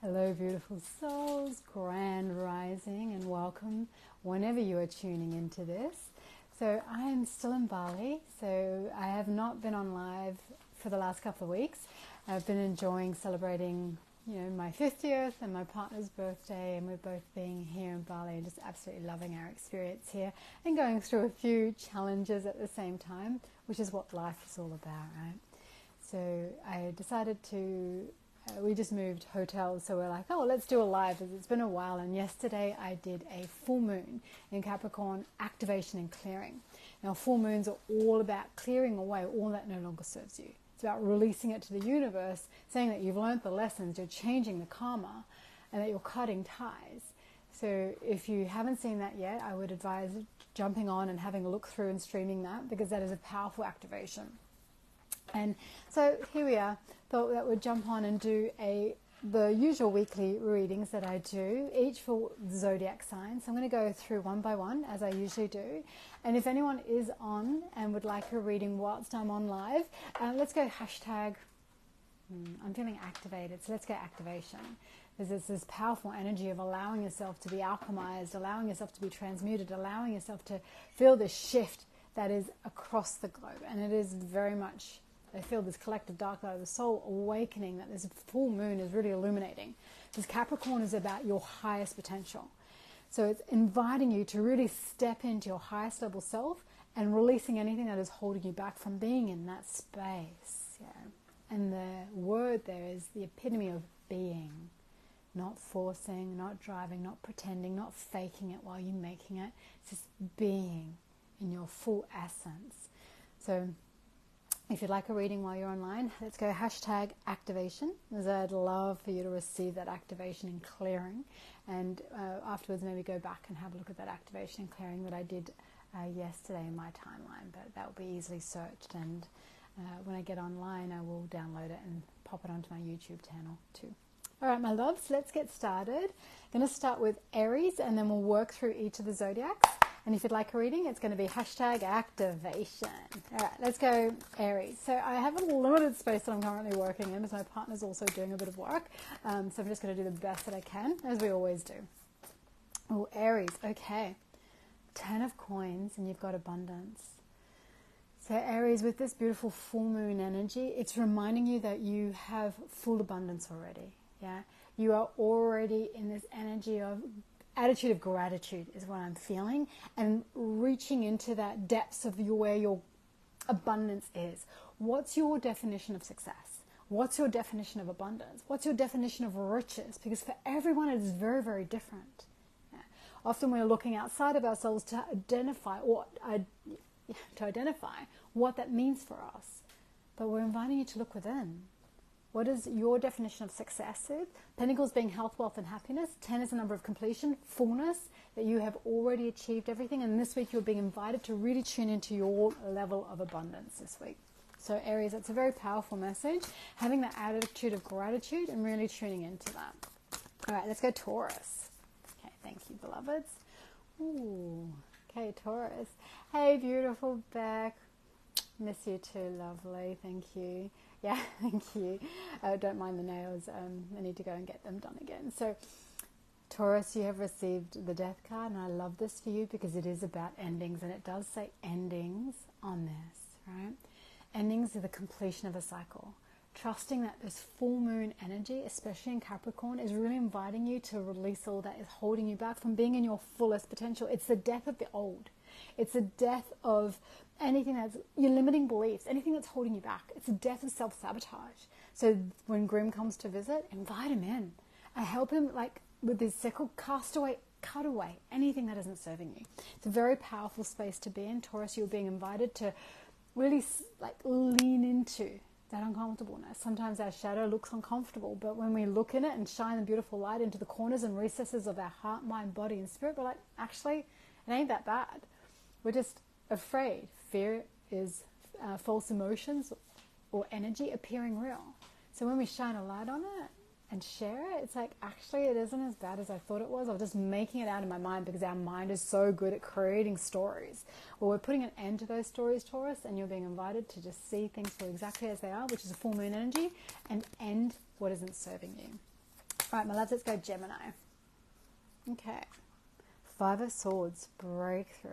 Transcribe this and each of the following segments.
Hello, beautiful souls, grand rising, and welcome whenever you are tuning into this. So I am still in Bali, so I have not been on live for the last couple of weeks. I've been enjoying celebrating, my 50th and my partner's birthday, and we're both being here in Bali and just absolutely loving our experience here and going through a few challenges at the same time, which is what life is all about, right? So I decided we just moved hotels, so we're like, oh, let's do a live, because it's been a while. And yesterday I did a full moon in Capricorn activation and clearing. Now, full moons are all about clearing away all that no longer serves you. It's about releasing it to the universe, saying that you've learned the lessons, you're changing the karma, and that you're cutting ties. So if you haven't seen that yet, I would advise jumping on and having a look through and streaming that, because that is a powerful activation. So here we are. Thought that we'd jump on and do the usual weekly readings that I do, each for zodiac signs. So I'm going to go through one by one, as I usually do. And if anyone is on and would like a reading whilst I'm on live, let's go hashtag, I'm feeling activated, so let's go activation. There's this powerful energy of allowing yourself to be alchemized, allowing yourself to be transmuted, allowing yourself to feel this shift that is across the globe. And it is very much, I feel this collective dark night of the soul awakening that this full moon is really illuminating. Because Capricorn is about your highest potential. So it's inviting you to really step into your highest level self and releasing anything that is holding you back from being in that space. Yeah. And the word there is the epitome of being. Not forcing, not driving, not pretending, not faking it while you're making it. It's just being in your full essence. So if you'd like a reading while you're online, let's go hashtag activation, as I'd love for you to receive that activation and clearing. And afterwards, maybe go back and have a look at that activation and clearing that I did yesterday in my timeline. But that will be easily searched. And when I get online, I will download it and pop it onto my YouTube channel too. All right, my loves, let's get started. I'm going to start with Aries, and then we'll work through each of the zodiacs. And if you'd like a reading, it's going to be hashtag activation. All right, let's go Aries. So I have a limited space that I'm currently working in, because my partner's also doing a bit of work. So I'm just going to do the best that I can, as we always do. Oh, Aries, okay. 10 of coins, and you've got abundance. So Aries, with this beautiful full moon energy, it's reminding you that you have full abundance already. Yeah, you are already in this energy of attitude of gratitude is what I'm feeling, and reaching into that depths of where your abundance is. What's your definition of success? What's your definition of abundance? What's your definition of riches? Because for everyone it is very, very different. Yeah. Often we're looking outside of ourselves to identify what that means for us, but we're inviting you to look within. What is your definition of success? Pentacles being health, wealth, and happiness. 10 is the number of completion, fullness, that you have already achieved everything. And this week you're being invited to really tune into your level of abundance this week. So Aries, that's a very powerful message. Having that attitude of gratitude and really tuning into that. All right, let's go Taurus. Okay, thank you, beloveds. Ooh, okay, Taurus. Hey, beautiful Beck. Miss you too, lovely. Thank you. Yeah, thank you. Don't mind the nails. I need to go and get them done again. So, Taurus, you have received the Death card, and I love this for you because it is about endings, and it does say endings on this, right? Endings are the completion of a cycle. Trusting that this full moon energy, especially in Capricorn, is really inviting you to release all that is holding you back from being in your fullest potential. It's the death of the old. It's the death of anything that's your limiting beliefs, anything that's holding you back. It's the death of self-sabotage. So when Grim comes to visit, invite him in. And help him, like with his sickle, cut away anything that isn't serving you. It's a very powerful space to be in. Taurus, you're being invited to really lean into that uncomfortableness. Sometimes our shadow looks uncomfortable, but when we look in it and shine the beautiful light into the corners and recesses of our heart, mind, body, and spirit, we're like, actually, it ain't that bad. We're just afraid. Fear is false emotions or energy appearing real. So when we shine a light on it and share it, it's like, actually, it isn't as bad as I thought it was. I was just making it out in my mind because our mind is so good at creating stories. Well, we're putting an end to those stories, Taurus, and you're being invited to just see things for exactly as they are, which is a full moon energy, and end what isn't serving you. All right, my loves, let's go Gemini. Okay. Five of Swords, breakthrough.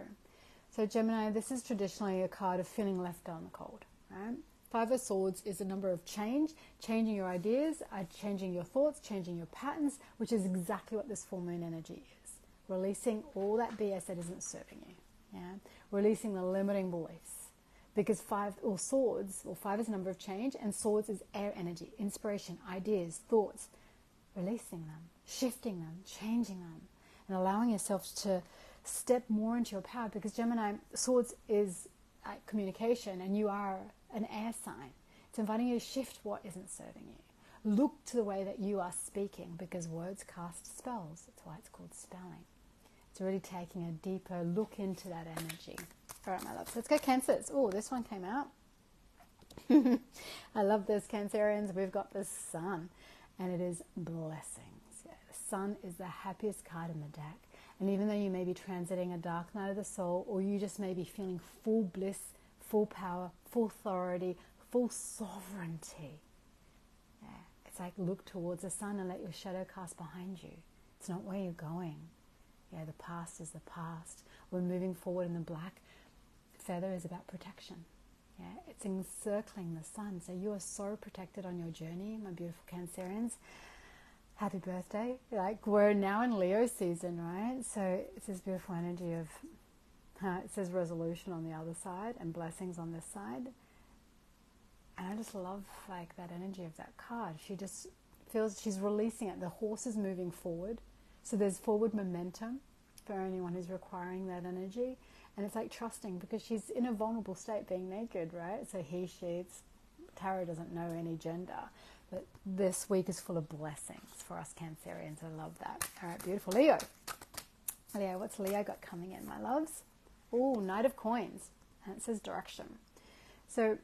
So Gemini, this is traditionally a card of feeling left out in the cold, right? Five of Swords is a number of change, changing your ideas, changing your thoughts, changing your patterns, which is exactly what this full moon energy is. Releasing all that BS that isn't serving you, yeah? Releasing the limiting beliefs. Because five is a number of change, and swords is air energy, inspiration, ideas, thoughts. Releasing them, shifting them, changing them, and allowing yourself to step more into your power, because Gemini, swords is communication, and you are an air sign. It's inviting you to shift what isn't serving you. Look to the way that you are speaking, because words cast spells. That's why it's called spelling. It's really taking a deeper look into that energy. All right, my loves, let's go Cancers. Oh, this one came out. I love this, Cancerians. We've got the Sun, and it is blessings. Yeah, the Sun is the happiest card in the deck. And even though you may be transiting a dark night of the soul, or you just may be feeling full bliss, full power, full authority, full sovereignty, yeah, it's like look towards the sun and let your shadow cast behind you. It's not where you're going. Yeah, the past is the past. We're moving forward, in the black feather is about protection. Yeah, it's encircling the sun. So you are so protected on your journey, my beautiful Cancerians. Happy birthday. Like, we're now in Leo season, right? So it's this beautiful energy of, it says resolution on the other side and blessings on this side. And I just love like that energy of that card. She just feels she's releasing it. The horse is moving forward. So there's forward momentum for anyone who's requiring that energy. And it's like trusting, because she's in a vulnerable state being naked, right? So he, she, tarot doesn't know any gender. But this week is full of blessings for us Cancerians. I love that. All right, beautiful. Leo. Leo, what's Leo got coming in, my loves? Oh, Knight of Coins. And it says direction. So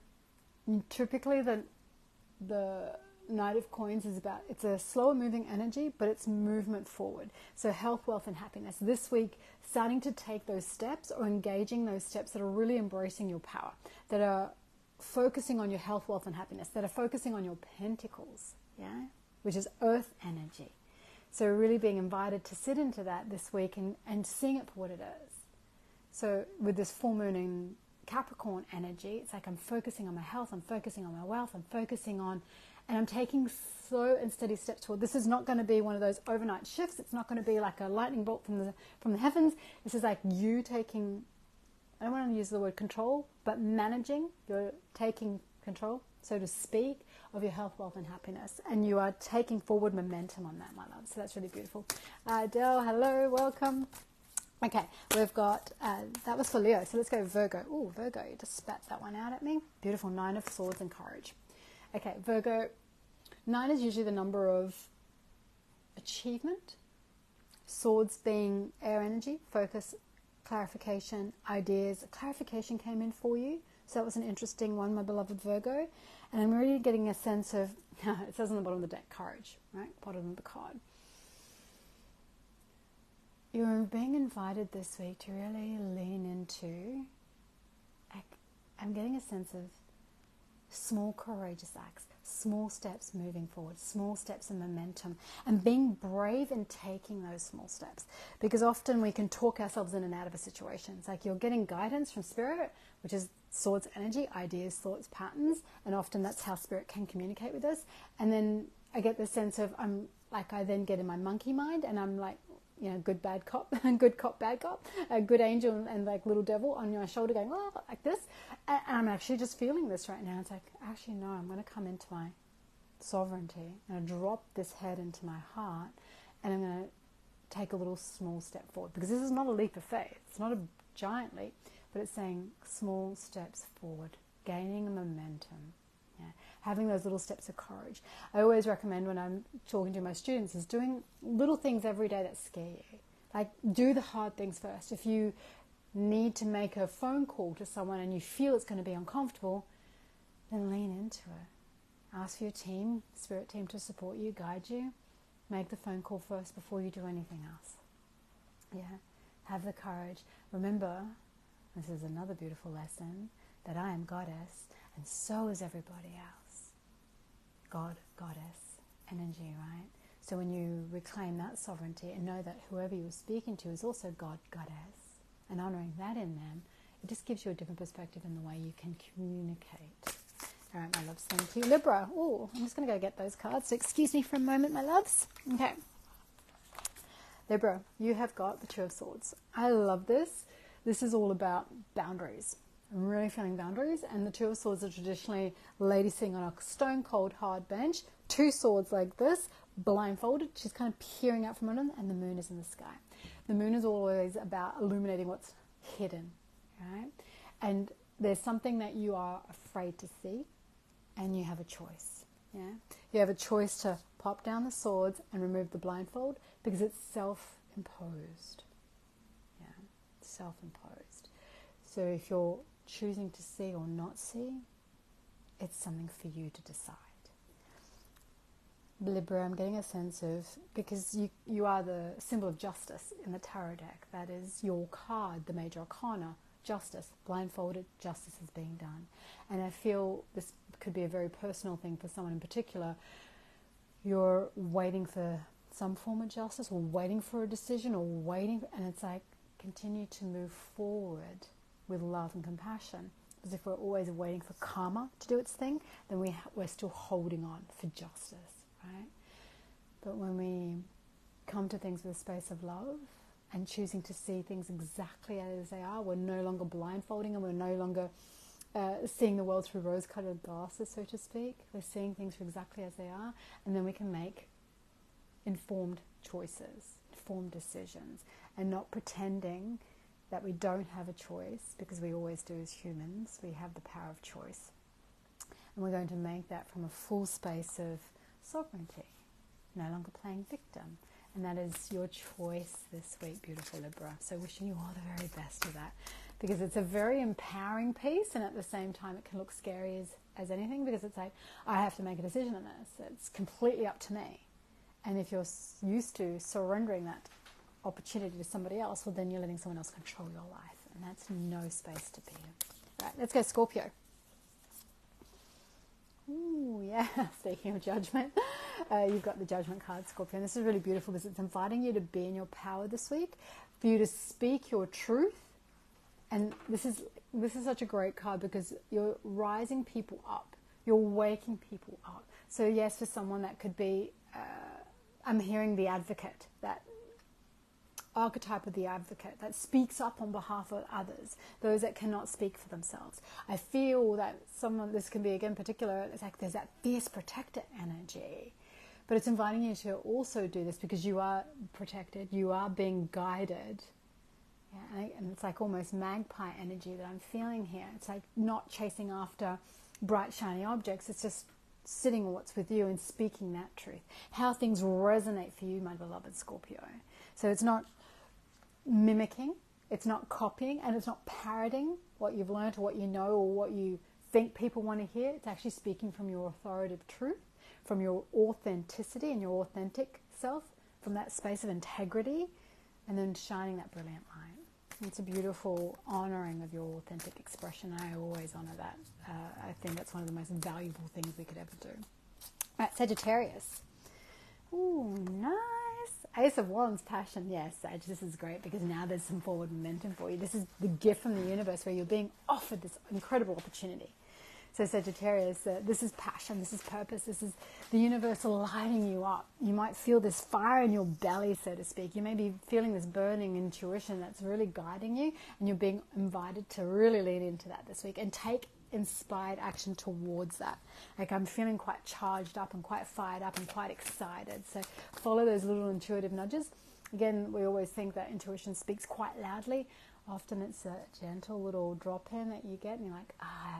typically the Knight of Coins is about, it's a slower moving energy, but it's movement forward. So health, wealth, and happiness. This week, starting to take those steps, or engaging those steps that are really embracing your power, that are focusing on your health, wealth, and happiness, that are focusing on your pentacles, yeah, which is earth energy. So really being invited to sit into that this week and seeing it for what it is. So with this full moon in Capricorn energy, it's like I'm focusing on my health, I'm focusing on my wealth, I'm focusing on, and I'm taking slow and steady steps toward. This is not going to be one of those overnight shifts. It's not going to be like a lightning bolt from the heavens. This is like you taking, I don't want to use the word control, but managing, you're taking control, so to speak, of your health, wealth, and happiness. And you are taking forward momentum on that, my love. So that's really beautiful. Adele, hello, welcome. Okay, we've got, that was for Leo. So let's go Virgo. Oh, Virgo, you just spat that one out at me. Beautiful, 9 of Swords and Courage. Okay, Virgo, 9 is usually the number of achievement. Swords being air energy, focus, clarification, ideas. Clarification came in for you. So that was an interesting one, my beloved Virgo. And I'm really getting a sense of, it says on the bottom of the deck, courage, right? Bottom of the card. You're being invited this week to really lean into, I'm getting a sense of small courageous acts, small steps moving forward, small steps in momentum, and being brave in taking those small steps. Because often we can talk ourselves in and out of a situation. It's like you're getting guidance from spirit, which is swords energy, ideas, thoughts, patterns, and often that's how spirit can communicate with us. And then I get the sense of, I then get in my monkey mind, and I'm like, good bad cop, good cop, bad cop, a good angel and like little devil on my shoulder going, oh, like this. And I'm actually just feeling this right now. It's like, actually, no, I'm going to come into my sovereignty. I'm going to drop this head into my heart, and I'm going to take a little small step forward. Because this is not a leap of faith. It's not a giant leap, but it's saying small steps forward, gaining momentum. Yeah. Having those little steps of courage. I always recommend when I'm talking to my students is doing little things every day that scare you. Like, do the hard things first. If you need to make a phone call to someone and you feel it's going to be uncomfortable, then lean into it. Ask for your team, spirit team, to support you, guide you. Make the phone call first before you do anything else. Yeah. Have the courage. Remember, this is another beautiful lesson, that I am Goddess, and so is everybody else. God, Goddess, energy, right? So when you reclaim that sovereignty and know that whoever you're speaking to is also God, Goddess, and honoring that in them, it just gives you a different perspective in the way you can communicate. All right, my loves, thank you. Libra, oh, I'm just going to go get those cards. So excuse me for a moment, my loves. Okay. Libra, you have got the Two of Swords. I love this. This is all about boundaries. I'm really feeling boundaries. And the Two of Swords are traditionally lady sitting on a stone cold hard bench, two swords like this, blindfolded. She's kind of peering out from under them, and the moon is in the sky. The moon is always about illuminating what's hidden, right? And there's something that you are afraid to see, and you have a choice. Yeah, you have a choice to pop down the swords and remove the blindfold because it's self-imposed. Yeah, self-imposed. So if you're choosing to see or not see, it's something for you to decide. Libra, I'm getting a sense of, because you are the symbol of justice in the tarot deck. That is your card, the major arcana, justice, blindfolded, justice is being done. And I feel this could be a very personal thing for someone in particular. You're waiting for some form of justice, or waiting for a decision, or waiting, and it's like, continue to move forward with love and compassion. Because if we're always waiting for karma to do its thing, then we're still holding on for justice, right? But when we come to things with a space of love and choosing to see things exactly as they are, we're no longer blindfolding, and we're no longer seeing the world through rose-colored glasses, so to speak. We're seeing things for exactly as they are, and then we can make informed choices, informed decisions, and not pretending that we don't have a choice, because we always do as humans. We have the power of choice. And we're going to make that from a full space of sovereignty, no longer playing victim. And that is your choice this week, beautiful Libra. So wishing you all the very best of that, because it's a very empowering piece, and at the same time it can look scary as anything, because it's like, I have to make a decision on this. It's completely up to me. And if you're used to surrendering that opportunity to somebody else, well, then you're letting someone else control your life, and that's no space to be in. Right, let's go Scorpio. Ooh, yeah, speaking of judgment, you've got the Judgment card, Scorpio. And this is really beautiful because it's inviting you to be in your power this week, for you to speak your truth. And this is such a great card because you're rising people up. You're waking people up. So yes, for someone that could be, I'm hearing the advocate, that archetype of the advocate that speaks up on behalf of others, those that cannot speak for themselves. I feel that someone, this can be again particular, it's like there's that fierce protector energy, but it's inviting you to also do this because you are protected, you are being guided. Yeah, and it's like almost magpie energy that I'm feeling here. It's like not chasing after bright shiny objects, it's just sitting on what's with you and speaking that truth. How things resonate for you, my beloved Scorpio. So it's not mimicking, it's not copying, and it's not parroting what you've learned or what you know or what you think people want to hear. It's actually speaking from your authoritative truth, from your authenticity and your authentic self, from that space of integrity, and then shining that brilliant light. It's a beautiful honouring of your authentic expression. I always honour that. I think that's one of the most valuable things we could ever do. All right, Sagittarius. Ooh, nice. Ace of Wands, passion. Yes, Sag, this is great because now there's some forward momentum for you. This is the gift from the universe where you're being offered this incredible opportunity. So Sagittarius, this is passion, this is purpose, this is the universe lighting you up. You might feel this fire in your belly, so to speak. You may be feeling this burning intuition that's really guiding you, and you're being invited to really lean into that this week and take inspired action towards that. Like, I'm feeling quite charged up and quite fired up and quite excited. So follow those little intuitive nudges. Again, we always think that intuition speaks quite loudly. Often it's a gentle little drop in that you get and you're like,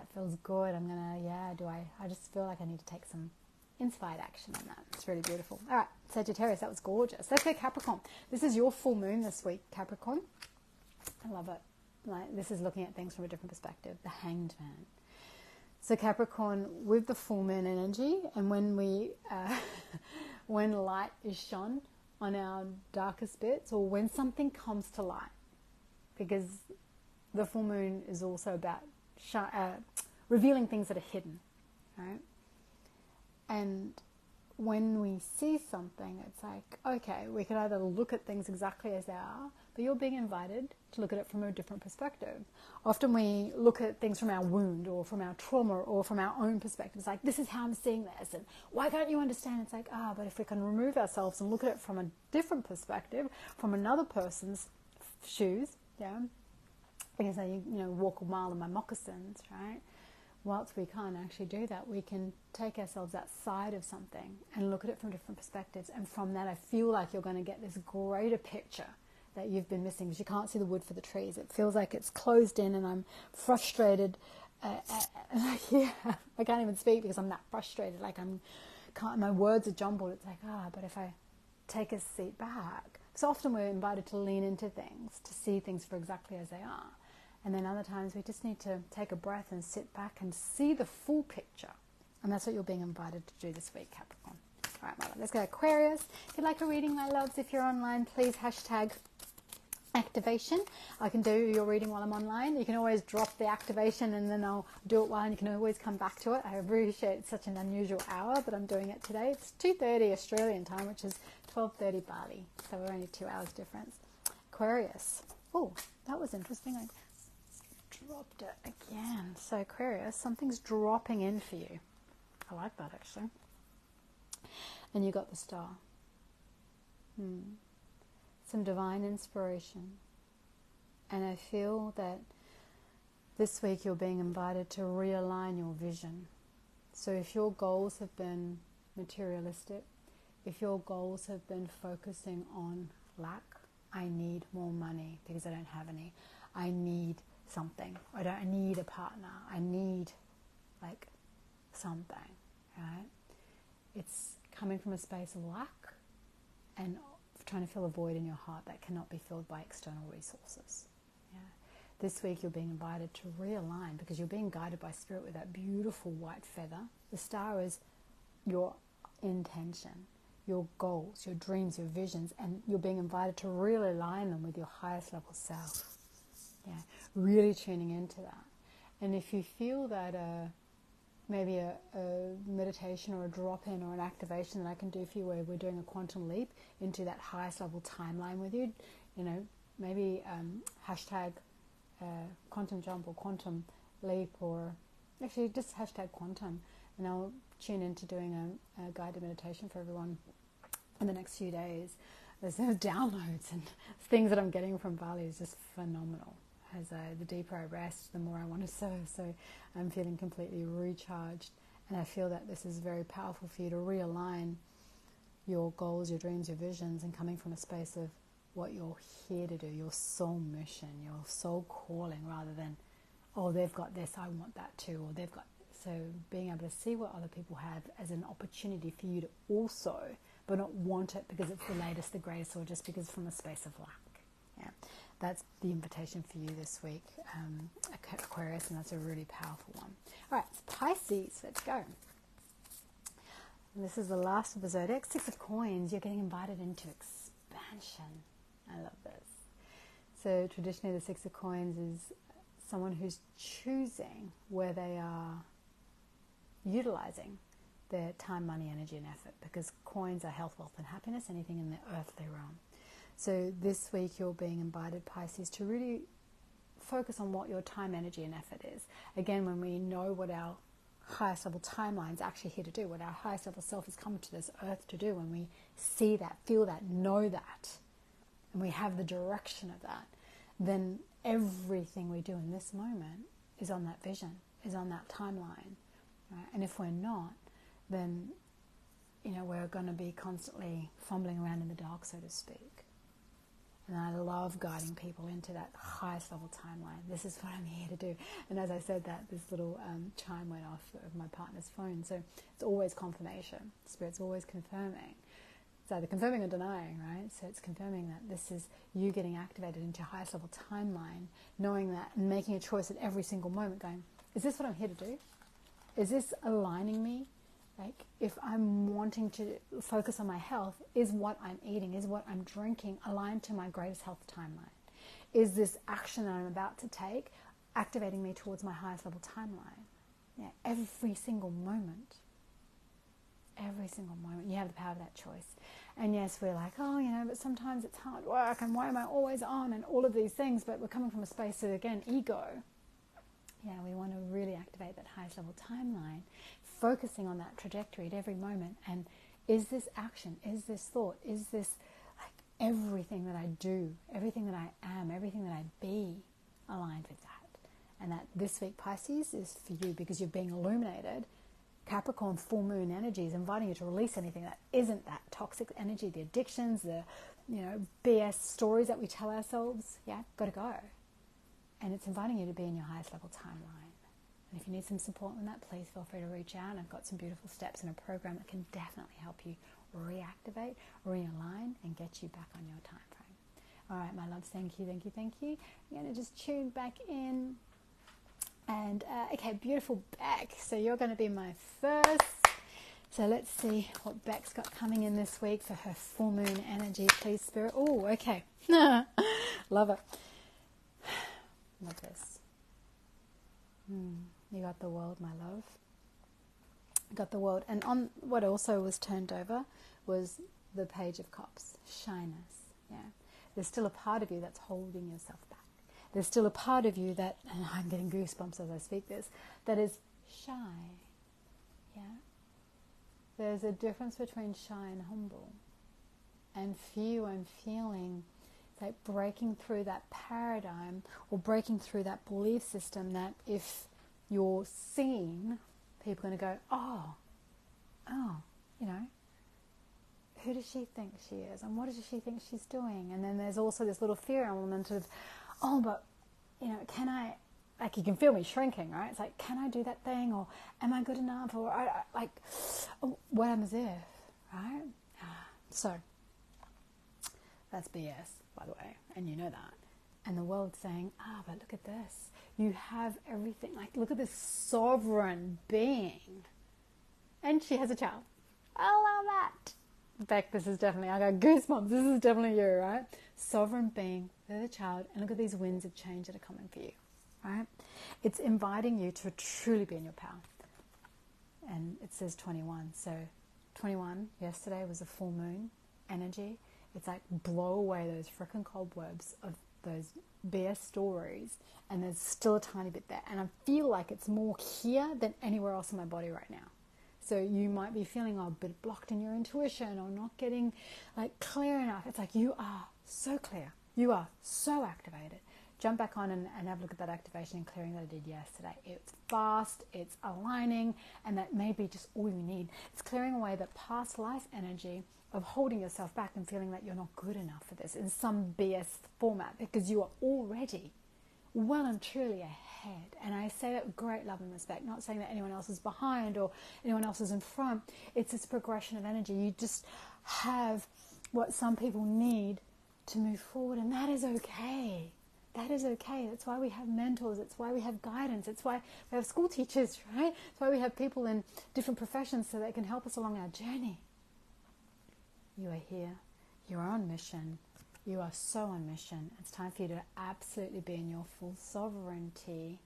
it feels good. I just feel like I need to take some inspired action on that. It's really beautiful. All right, Sagittarius, that was gorgeous. Let's go Capricorn. This is your full moon this week, Capricorn. I love it. Like, this is looking at things from a different perspective. The Hanged Man. So Capricorn, with the full moon energy, and when we, when light is shone on our darkest bits, or when something comes to light, because the full moon is also about revealing things that are hidden, right? And when we see something, it's like, okay, we can either look at things exactly as they are, but you're being invited to look at it from a different perspective. Often we look at things from our wound or from our trauma or from our own perspective. It's like, this is how I'm seeing this, and why can't you understand? It's like, but if we can remove ourselves and look at it from a different perspective, from another person's shoes, yeah, because I, walk a mile in my moccasins, right? Whilst we can't actually do that, we can take ourselves outside of something and look at it from different perspectives. And from that, I feel like you're going to get this greater picture that you've been missing, because you can't see the wood for the trees. It feels like it's closed in, and I'm frustrated. Yeah, I can't even speak because I'm that frustrated. Like my words are jumbled. It's like, but if I take a seat back. So often we're invited to lean into things, to see things for exactly as they are. And then other times we just need to take a breath and sit back and see the full picture. And that's what you're being invited to do this week, Capricorn. All right, my love, let's go Aquarius. If you'd like a reading, my loves, if you're online, please hashtag activation. I can do your reading while I'm online. You can always drop the activation and then I'll do it while, and you can always come back to it. I appreciate it's such an unusual hour, but I'm doing it today. It's 2:30 Australian time, which is 12:30 Bali. So we're only 2 hours difference. Aquarius. Oh, that was interesting. I dropped it again. So Aquarius, something's dropping in for you. I like that, actually. And you got the star. Some divine inspiration. And I feel that this week you're being invited to realign your vision. So if your goals have been materialistic, if your goals have been focusing on lack, I need more money because I don't have any. I need something. I need a partner. I need something, right? It's coming from a space of lack and trying to fill a void in your heart that cannot be filled by external resources. Yeah. This week you're being invited to realign because you're being guided by spirit with that beautiful white feather. The star is your intention, your goals, your dreams, your visions, and you're being invited to really align them with your highest level self. Yeah, really tuning into that. And if you feel that maybe a meditation or a drop-in or an activation that I can do for you where we're doing a quantum leap into that highest level timeline with you, maybe hashtag quantum jump or quantum leap, or actually just hashtag quantum, and I'll tune into doing a guided meditation for everyone in the next few days. There's downloads and things that I'm getting from Bali is just phenomenal. As the deeper I rest, the more I want to serve. So I'm feeling completely recharged, and I feel that this is very powerful for you to realign your goals, your dreams, your visions, and coming from a space of what you're here to do, your soul mission, your soul calling, rather than, oh, they've got this, I want that too, or they've got. So being able to see what other people have as an opportunity for you to also, but not want it because it's the latest, the greatest, or just because from a space of lack. Yeah. That's the invitation for you this week, Aquarius, and that's a really powerful one. All right, Pisces, let's go. And this is the last of the zodiac. 6 of Coins, you're getting invited into expansion. I love this. So traditionally the 6 of Coins is someone who's choosing where they are utilizing their time, money, energy, and effort, because coins are health, wealth, and happiness, anything in the earthly realm. So this week you're being invited, Pisces, to really focus on what your time, energy, and effort is. Again, when we know what our highest level timeline is actually here to do, what our highest level self is coming to this earth to do, when we see that, feel that, know that, and we have the direction of that, then everything we do in this moment is on that vision, is on that timeline. Right? And if we're not, then we're going to be constantly fumbling around in the dark, so to speak. And I love guiding people into that highest level timeline. This is what I'm here to do. And as I said that, this little chime went off of my partner's phone. So it's always confirmation. Spirit's always confirming. It's either confirming or denying, right? So it's confirming that this is you getting activated into your highest level timeline, knowing that and making a choice at every single moment going, is this what I'm here to do? Is this aligning me? Like, if I'm wanting to focus on my health, is what I'm eating, is what I'm drinking aligned to my greatest health timeline? Is this action that I'm about to take activating me towards my highest level timeline? Yeah, every single moment. every single moment. You have the power of that choice. And yes, we're like, oh, but sometimes it's hard work, and why am I always on, and all of these things. But we're coming from a space of, again, ego. Yeah, we want to really activate that highest level timeline, focusing on that trajectory at every moment. And is this action, is this thought, is this like everything that I do, everything that I am, everything that I be aligned with that? And that this week, Pisces, is for you because you're being illuminated. Capricorn full moon energy is inviting you to release anything that isn't that toxic energy, the addictions, the BS stories that we tell ourselves. Yeah, got to go. And it's inviting you to be in your highest level timeline. And if you need some support on that, please feel free to reach out. I've got some beautiful steps in a program that can definitely help you reactivate, realign, and get you back on your time frame. All right, my loves, thank you, thank you, thank you. I'm going to just tune back in. And, okay, beautiful Beck. So you're going to be my first. So let's see what Beck's got coming in this week for her full moon energy, please, Spirit. Oh, okay. Love it. Love this. You got the world, my love. You got the world. And on what also was turned over was the Page of Cups, shyness. Yeah. There's still a part of you that's holding yourself back. There's still a part of you that, and I'm getting goosebumps as I speak this, that is shy. Yeah. There's a difference between shy and humble. And for you, I'm feeling like breaking through that paradigm or breaking through that belief system that if you're seen, people are going to go, oh, who does she think she is? And what does she think she's doing? And then there's also this little fear element of, oh, but, can I, like, you can feel me shrinking, right? It's like, can I do that thing? Or am I good enough? Or, what happens if, right? So, that's BS, by the way, and you know that. And the world's saying, but look at this. You have everything. Like, look at this sovereign being. And she has a child. I love that. In fact, this is definitely, I got goosebumps. This is definitely you, right? Sovereign being with a child. And look at these winds of change that are coming for you, right? It's inviting you to truly be in your power. And it says 21. So 21, yesterday was a full moon energy. It's like blow away those freaking cobwebs of those BS stories. And there's still a tiny bit there. And I feel like it's more here than anywhere else in my body right now. So you might be feeling a bit blocked in your intuition or not getting like clear enough. It's like you are so clear. You are so activated. Jump back on and have a look at that activation and clearing that I did yesterday. It's fast, it's aligning, and that may be just all you need. It's clearing away that past life energy of holding yourself back and feeling that you're not good enough for this in some BS format because you are already well and truly ahead. And I say that with great love and respect, not saying that anyone else is behind or anyone else is in front. It's this progression of energy. You just have what some people need to move forward, and that is okay. That is okay. That's why we have mentors. It's why we have guidance. It's why we have school teachers, right? It's why we have people in different professions so they can help us along our journey. You are here. You are on mission. You are so on mission. It's time for you to absolutely be in your full sovereignty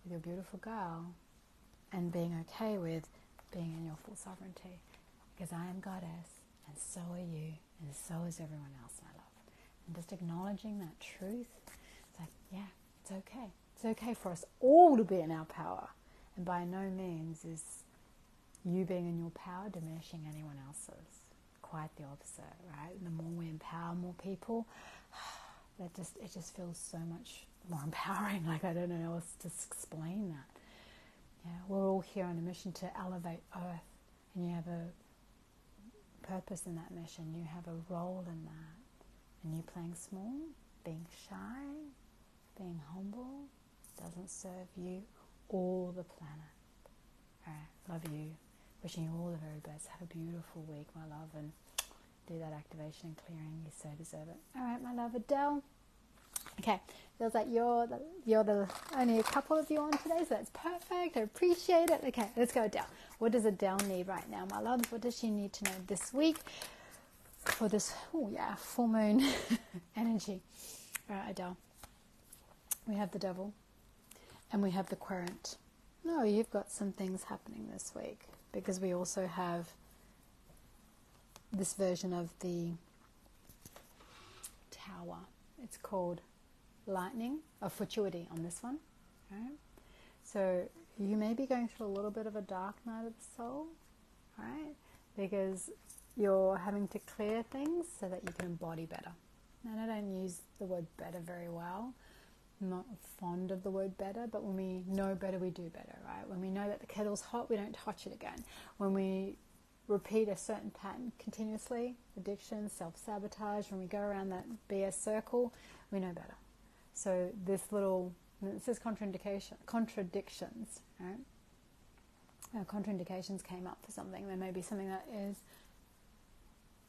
with your beautiful girl and being okay with being in your full sovereignty. Because I am Goddess, and so are you, and so is everyone else, my love. And just acknowledging that truth, it's like, yeah, it's okay. It's okay for us all to be in our power. And by no means is you being in your power diminishing anyone else's. Quite the opposite, right? The more we empower more people, it just feels so much more empowering. Like, I don't know how else to explain that. Yeah, we're all here on a mission to elevate Earth, and you have a purpose in that mission. You have a role in that. And you playing small, being shy, being humble, doesn't serve you or the planet. All right, love you. Wishing you all the very best. Have a beautiful week, my love, and do that activation and clearing. You so deserve it. All right, my love, Adele. Okay, feels like you're the only a couple of you on today, so that's perfect. I appreciate it. Okay, let's go, Adele. What does Adele need right now, my love? What does she need to know this week for this, full moon energy? All right, Adele. We have the devil and we have the querent. No, you've got some things happening this week. because we also have this version of the tower. It's called lightning, or fortuity on this one. Right? So you may be going through a little bit of a dark night of the soul, right? Because you're having to clear things so that you can embody better. And I don't use the word better very well. I'm not fond of the word better, but when we know better, we do better, right? When we know that the kettle's hot, we don't touch it again. When we repeat a certain pattern continuously, addiction, self-sabotage, when we go around that BS circle, we know better. So this says contradictions, right? Contraindications came up for something. There may be something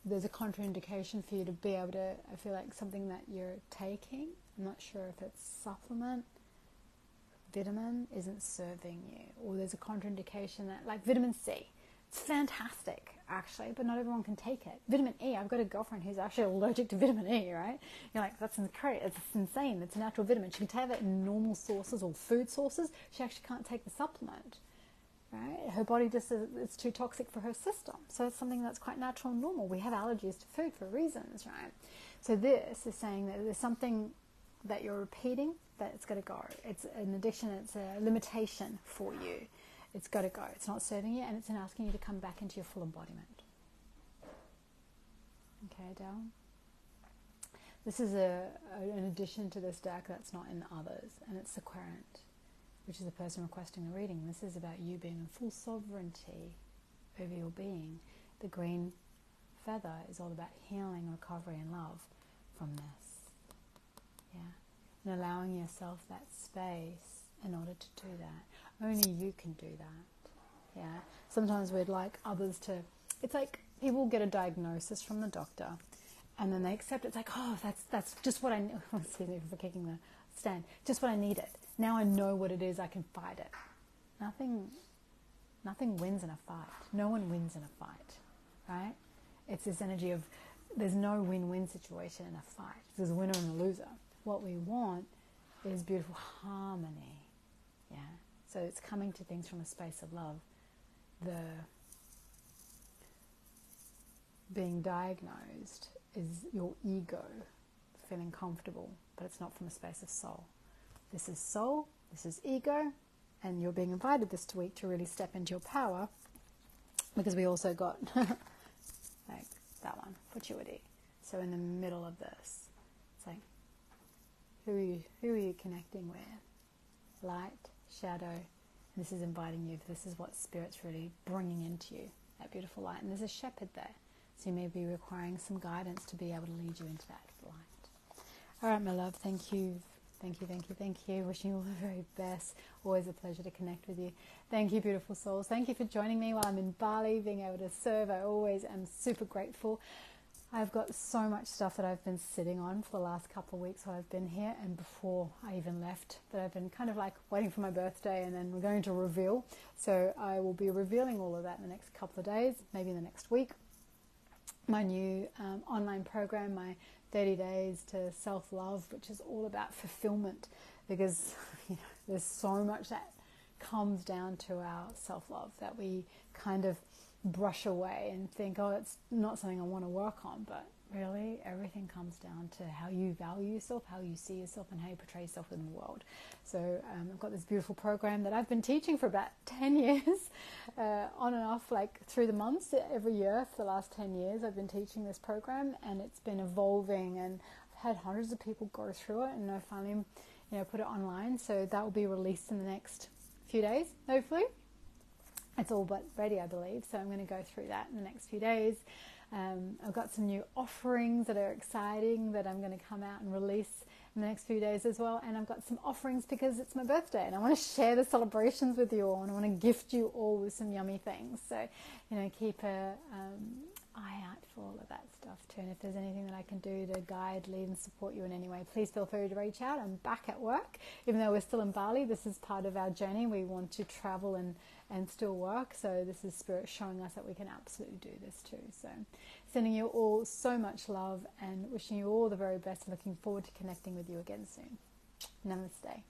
there's a contraindication for you to be able to, I feel like something that you're taking, I'm not sure if it's supplement, vitamin isn't serving you, or there's a contraindication that, like vitamin C, it's fantastic actually, but not everyone can take it. Vitamin E, I've got a girlfriend who's actually allergic to vitamin E, right? You're like, that's great, it's insane, it's a natural vitamin. She can take it in normal sources or food sources, she actually can't take the supplement. Right? Her body just it's too toxic for her system. So it's something that's quite natural and normal. We have allergies to food for reasons, right? So this is saying that there's something that you're repeating that it's got to go. It's an addiction, it's a limitation for you. It's got to go. It's not serving you, and it's asking you to come back into your full embodiment. Okay, Adele? This is an addition to this deck that's not in the others, and it's the Querent, which is the person requesting the reading. This is about you being in full sovereignty over your being. The green feather is all about healing, recovery, and love from this. Yeah, and allowing yourself that space in order to do that. Only you can do that. Yeah. Sometimes we'd like others to. It's like people get a diagnosis from the doctor, and then they accept it. It's like, oh, that's just what I. Excuse me for kicking the stand. Just what I needed. Now I know what it is, I can fight it. Nothing wins in a fight. No one wins in a fight, right? It's this energy of there's no win-win situation in a fight. There's a winner and a loser. What we want is beautiful harmony, yeah? So it's coming to things from a space of love. The being diagnosed is your ego feeling comfortable, but it's not from a space of soul. This is soul, this is ego, and you're being invited this week to really step into your power, because we also got like that one, fortuity. So in the middle of this, it's like, who are you connecting with? Light, shadow, and this is inviting you. This is what Spirit's really bringing into you, that beautiful light. And there's a shepherd there, so you may be requiring some guidance to be able to lead you into that light. All right, my love, thank you. Thank you. Wishing you all the very best. Always a pleasure to connect with you. Thank you, beautiful souls. Thank you for joining me while I'm in Bali, being able to serve. I always am super grateful. I've got so much stuff that I've been sitting on for the last couple of weeks while I've been here, and before I even left, that I've been kind of like waiting for my birthday, and then we're going to reveal. So I will be revealing all of that in the next couple of days, maybe in the next week. My new online program, my 30 days to self-love, which is all about fulfillment, because there's so much that comes down to our self-love that we kind of brush away and think, oh, it's not something I want to work on. But really, everything comes down to how you value yourself, how you see yourself, and how you portray yourself in the world. So I've got this beautiful program that I've been teaching for about 10 years, on and off, like through the months, every year for the last 10 years I've been teaching this program, and it's been evolving, and I've had hundreds of people go through it, and I finally put it online. So that will be released in the next few days, hopefully. It's all but ready, I believe, so I'm going to go through that in the next few days. I've got some new offerings that are exciting that I'm going to come out and release in the next few days as well. And I've got some offerings because it's my birthday, and I want to share the celebrations with you all, and I want to gift you all with some yummy things. So, keep a eye out for all of that stuff too. And if there's anything that I can do to guide, lead, and support you in any way, please feel free to reach out. I'm back at work, even though we're still in Bali. This is part of our journey. We want to travel and still work. So this is Spirit showing us that we can absolutely do this too. So sending you all so much love and wishing you all the very best. Looking forward to connecting with you again soon. Namaste.